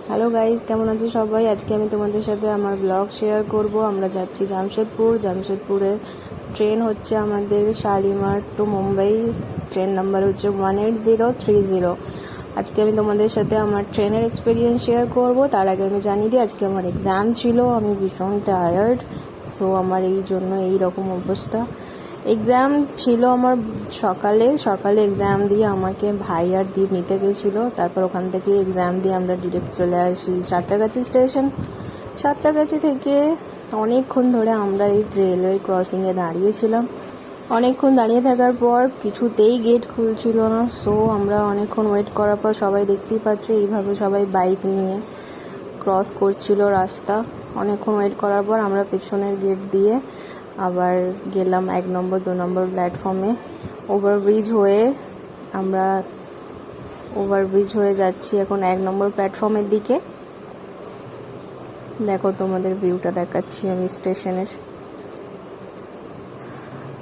Hello guys, কেমন আছো সবাই? আজকে আমি তোমাদের সাথে আমার ব্লগ শেয়ার করব। আমরা যাচ্ছি জামশেদপুরের ট্রেন হচ্ছে আমাদের Shalimar to Mumbai. Train number হচ্ছে 18030। আজকে আমি তোমাদের সাথে আমার ট্রেনের এক্সপিরিয়েন্স শেয়ার করব। তার আগে আমি জানিয়ে দিই, আজকে আমার এক্সাম ছিল, আমি ভীষণ টায়ার্ড। সো আমার এই জন্য এই রকম অবস্থা। এক্সাম ছিল আমার সকালে এক্সাম দিয়ে আমাকে ভাই আর দীপ নিতে গেছিলো। তারপর ওখান থেকে এক্সাম দিয়ে আমরা ডিরেক্ট চলে আসি সাঁতরাগাছি স্টেশন। সাঁতরাগাছি থেকে অনেকক্ষণ ধরে আমরা এই রেলওয়ে ক্রসিংয়ে দাঁড়িয়েছিলাম। অনেকক্ষণ দাঁড়িয়ে থাকার পর কিছুতেই গেট খুলছিল না। সো আমরা অনেকক্ষণ ওয়েট করার পর সবাই দেখতেই পাচ্ছে এইভাবে সবাই বাইক নিয়ে ক্রস করছিল রাস্তা। অনেকক্ষণ ওয়েট করার পর আমরা পেছনের গেট দিয়ে আবার গেলাম 1 নম্বর 2 নম্বর প্ল্যাটফর্মে। ওভারব্রিজ হয়ে যাচ্ছি এখন 1 নম্বর প্ল্যাটফর্মের দিকে। দেখো, তোমাদের ভিউটা দেখাচ্ছি আমি স্টেশনের।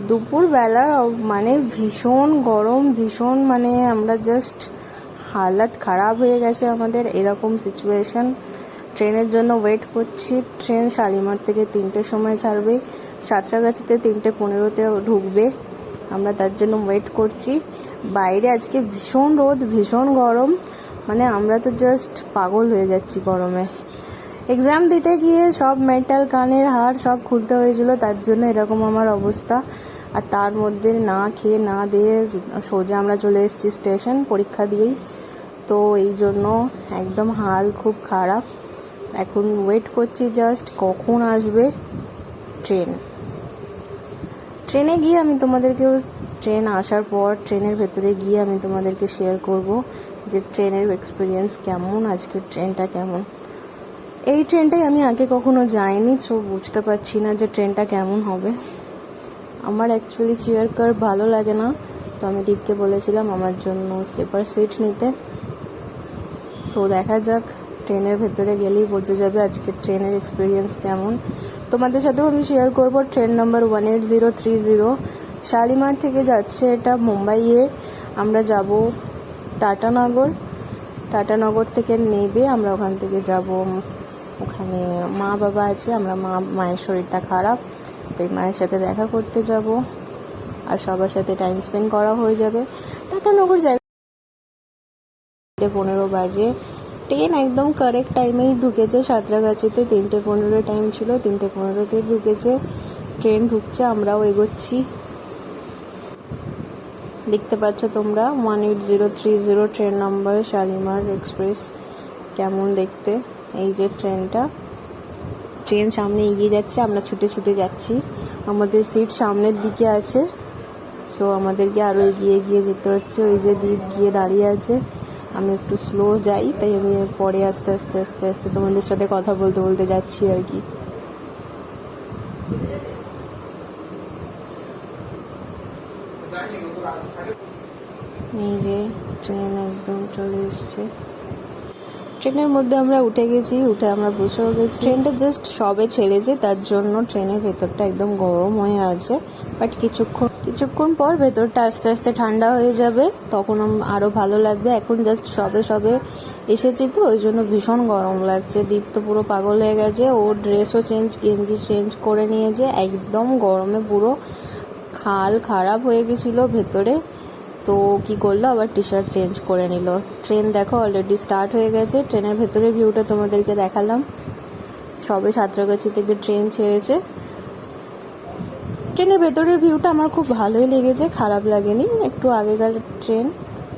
দুপুরবেলা মানে ভীষণ গরম, ভীষণ মানে আমরা জাস্ট হালাত খারাপ হয়ে গেছে আমাদের, এরকম সিচুয়েশন। ট্রেনের জন্য ওয়েট করছি। ট্রেন শালিমার থেকে 3টের সময় ছাড়বে, সাঁতরাগাছিতে 3:15-তে ঢুকবে। আমরা তার জন্য ওয়েট করছি। বাইরে আজকে ভীষণ রোদ, ভীষণ গরম, মানে আমরা তো জাস্ট পাগল হয়ে যাচ্ছি গরমে। এক্সাম দিতে গিয়ে সব মেটাল, কানের হাড় সব খুলতে হয়েছিল, তার জন্য এরকম আমার অবস্থা। আর তার মধ্যে না খেয়ে না দিয়ে সোজা আমরা চলে এসেছি স্টেশন পরীক্ষা দিয়েই। তো এই জন্য একদম হাল খুব খারাপ। এখন ওয়েট করছি জাস্ট কখন আসবে ট্রেনে গিয়ে আমি তোমাদেরকেও, ট্রেন আসার পর ট্রেনের ভেতরে গিয়ে আমি তোমাদেরকে শেয়ার করব যে ট্রেনের এক্সপিরিয়েন্স কেমন, আজকের ট্রেনটা কেমন। এই ট্রেনটাই আমি আগে কখনো যাইনি, সো বুঝতে পারছি না যে ট্রেনটা কেমন হবে। আমার অ্যাকচুয়ালি চেয়ার কার ভালো লাগে না, তো আমি দীপকে বলেছিলাম আমার জন্য স্লিপার সিট নিতে। তো দেখা যাক, ট্রেনের ভেতরে গেলেই বোঝা যাবে আজকে ট্রেনের এক্সপিরিয়েন্স কেমন। তোমাদের সাথেও আমি শেয়ার করব। ট্রেন নাম্বার 18030 শালিমার থেকে যাচ্ছে এটা মুম্বাইয়ে। আমরা যাব টাটানগর থেকে নেবে আমরা ওখান থেকে যাব, ওখানে মা বাবা আছে, আমরা মায়ের শরীরটা খারাপ, তাই মায়ের সাথে দেখা করতে যাব আর সবার সাথে টাইম স্পেন্ড করা হয়ে যাবে। টাটানগর জায়গা 3:15 বাজে। ট্রেন একদম কারেক্ট টাইমেই ঢুকেছে সাঁতরাগাছিতে। 3:15 টাইম ছিল, 3:15-তে ঢুকেছে। ট্রেন ঢুকছে, আমরাও এগোচ্ছি। দেখতে পাচ্ছ তোমরা 18030 ট্রেন নাম্বার শালিমার এক্সপ্রেস। কেমন দেখতে এই যে ট্রেনটা। ট্রেন সামনে এগিয়ে যাচ্ছে, আমরা ছুটে ছুটে যাচ্ছি। আমাদের সিট সামনের দিকে আছে, সো আমাদেরকে আরও এগিয়ে এগিয়ে যেতে হচ্ছে। ওই যে দ্বীপ গিয়ে দাঁড়িয়ে আছে, আমি একটু স্লো যাই, তাই আমি পরে আস্তে আস্তে আস্তে আস্তে তোমাদের সাথে কথা বলতে বলতে যাচ্ছি আর কি। এই যে ট্রেন একদম চলে এসছে। ট্রেনের মধ্যে আমরা উঠে গেছি, উঠে আমরা বসেও গেছি। ট্রেনটা জাস্ট সবে ছেড়েছে, তার জন্য ট্রেনের ভেতরটা একদম গরম হয়ে আছে। বাট কিছুক্ষণ পর ভেতরটা আস্তে আস্তে ঠান্ডা হয়ে যাবে, তখন আরও ভালো লাগবে। এখন জাস্ট সবে এসেছি, তো ওই জন্য ভীষণ গরম লাগছে। দীপ তো পুরো পাগল হয়ে গেছে, ও ড্রেসও গেঞ্জি চেঞ্জ করে নিয়েছে। একদম গরমে পুরো হাল খারাপ হয়ে গেছিলো ভেতরে। তো কি করলো, আবার টি শার্ট চেঞ্জ করে নিল। ট্রেন দেখো অলরেডি স্টার্ট হয়ে গেছে। ট্রেনের ভেতরের ভিউটা তোমাদেরকে দেখালাম। সবে সাঁতরাগাছি থেকে ট্রেন ছেড়েছে। ট্রেনের ভেতরের ভিউটা আমার খুব ভালোই লেগেছে, খারাপ লাগেনি। একটু আগেকার ট্রেন,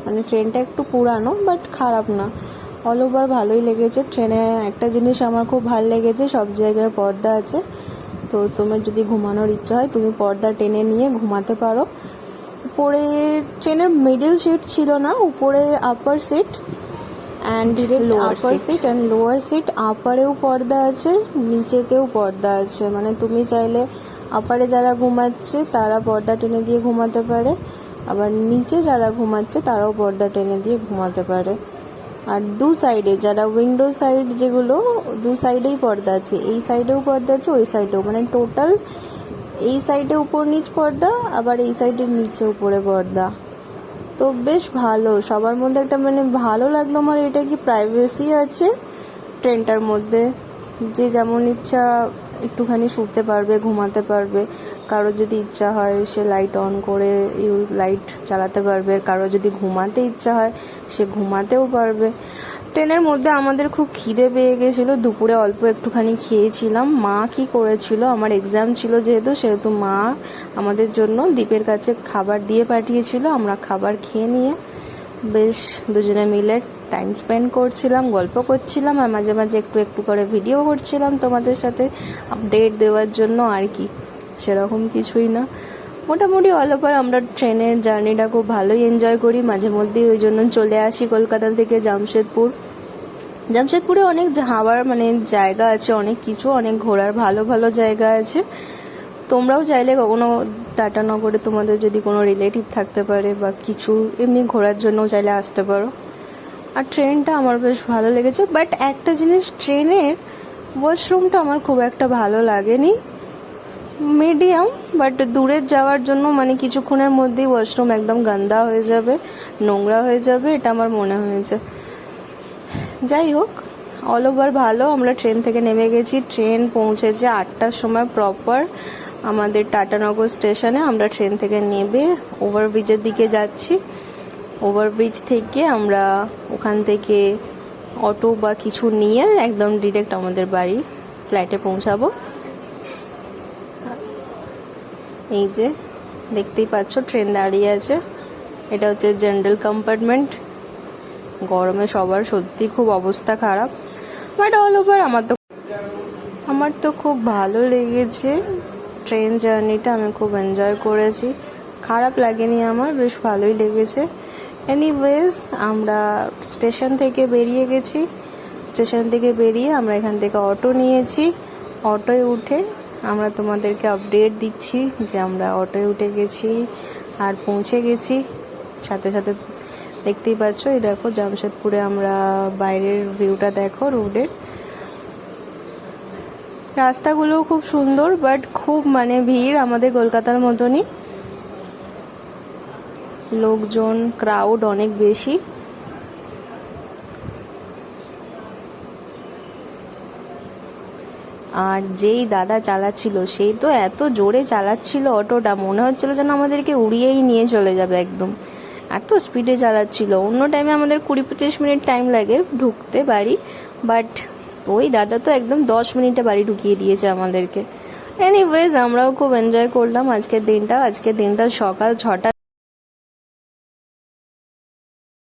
মানে ট্রেনটা একটু পুরানো, বাট খারাপ না, অল ওভার ভালোই লেগেছে। ট্রেনে একটা জিনিস আমার খুব ভালো লেগেছে, সব জায়গায় পর্দা আছে। তো তোমার যদি ঘুমানোর ইচ্ছা হয়, তুমি পর্দা টেনে নিয়ে ঘুমাতে পারো। উপরে ট্রেনের মিডল সিট ছিল না, উপরে আপার সিট অ্যান্ড লোয়ার সিট। আপারেও পর্দা আছে, নিচেতেও পর্দা আছে, মানে তুমি চাইলে আপারে যারা ঘুমাচ্ছে তারা পর্দা টেনে দিয়ে ঘুমাতে পারে, আবার নিচে যারা ঘুমাচ্ছে তারাও পর্দা টেনে দিয়ে ঘুমাতে পারে। আর দু সাইডে যারা উইন্ডো সাইড, যেগুলো দু সাইডেই পর্দা আছে, এই সাইডেও পর্দা আছে, ওই সাইডেও, মানে টোটাল এই সাইডে উপর নিচ পর্দা, আবার এই সাইডের নিচে উপরে পর্দা। তো বেশ ভালো, সবার মধ্যে একটা মানে ভালো লাগলো আমার, এটা কি প্রাইভেসি আছে ট্রেনটার মধ্যে যে যেমন ইচ্ছা একটুখানি শুতে পারবে, ঘুমাতে পারবে। কারো যদি ইচ্ছা হয় সে লাইট অন করে লাইট চালাতে পারবে, কারো যদি ঘুমাতে ইচ্ছা হয় সে ঘুমাতেও পারবে। ট্রেনের মধ্যে আমাদের খুব খিদে পেয়ে গেছিলো, দুপুরে অল্প একটুখানি খেয়েছিলাম। মা কি করেছিল, আমার এক্সাম ছিল সেহেতু মা আমাদের জন্য দ্বীপের কাছে খাবার দিয়ে পাঠিয়েছিল। আমরা খাবার খেয়ে নিয়ে বেশ দুজনে মিলে টাইম স্পেন্ড করছিলাম, গল্প করছিলাম, আর মাঝে মাঝে একটু একটু করে ভিডিও করছিলাম তোমাদের সাথে আপডেট দেওয়ার জন্য। আর কি, সেরকম কিছুই না। মোটামুটি অল ওভার আমরা ট্রেনের জার্নিটা খুব ভালোই এনজয় করি। মাঝে মধ্যেই ওই জন্য চলে আসি কলকাতা থেকে জামশেদপুরে অনেক যাওয়ার জায়গা আছে, অনেক কিছু, অনেক ঘোরার ভালো ভালো জায়গা আছে। তোমরাও চাইলে কখনো টাটানগরে তোমাদের যদি কোনো রিলেটিভ থাকতে পারে বা কিছু এমনি ঘোরার জন্য চাইলে আসতে পারো। আর ট্রেনটা আমার বেশ ভালো লেগেছে, বাট একটা জিনিস, ট্রেনের ওয়াশরুমটা আমার খুব একটা ভালো লাগেনি। মিডিয়াম, বাট দূরের যাওয়ার জন্য কিছুক্ষণের মধ্যেই ওয়াশরুম একদম গান্দা হয়ে যাবে, নোংরা হয়ে যাবে, এটা আমার মনে হয়েছে। যাই হোক, অল ওভার ভালো। আমরা ট্রেন থেকে নেমে গেছি, ট্রেন পৌঁছেছে 8টার সময় প্রপার আমাদের টাটানগর স্টেশনে। আমরা ট্রেন থেকে নেমে ওভারব্রিজের দিকে যাচ্ছি। ওভারব্রিজ থেকে আমরা ওখান থেকে অটো বা কিছু নিয়ে একদম ডিরেক্ট আমাদের বাড়ি ফ্ল্যাটে পৌঁছাবো। এই যে দেখতেই পাচ্ছ ট্রেন দাঁড়িয়ে আছে, এটা হচ্ছে জেনারেল কম্পার্টমেন্ট। গরমে সবার সত্যি খুব অবস্থা খারাপ, বাট অল ওভার আমার তো খুব ভালো লেগেছে ট্রেন জার্নিটা। আমি খুব এনজয় করেছি, খারাপ লাগেনি আমার, বেশ ভালোই লেগেছে। এনিওয়েজ, আমরা স্টেশন থেকে বেরিয়ে গেছি। স্টেশন থেকে বেরিয়ে আমরা এখান থেকে অটো নিয়েছি। অটোয় উঠে আমরা তোমাদেরকে আপডেট দিচ্ছি যে আমরা অটোয় উঠে গেছি আর পৌঁছে গেছি। সাথে সাথে দেখতেই পাচ্ছ, এই দেখো জামশেদপুরে আমরা বাইরের ভিউটা দেখো রোডের। রাস্তাগুলো খুব সুন্দর, বাট খুব ভিড়, আমাদের কলকাতার মতনই লোকজন, ক্রাউড অনেক বেশি। আর যেই দাদা চালাচ্ছিল সেই তো এত জোরে চালাচ্ছিল অটোটা, মনে হচ্ছিল যেন আমাদেরকে উড়িয়েই নিয়ে চলে যাবে, একদম এত স্পিডে চালাচ্ছিল। অন্য টাইমে আমাদের 20-25 মিনিট টাইম লাগে ঢুকতে বাড়ি, বাট ওই দাদা তো একদম 10 মিনিটে বাড়ি ঢুকিয়ে দিয়েছে আমাদেরকে। এনিওয়েজ, আমরাও খুব এনজয় করলাম আজকের দিনটা। সকাল 6টা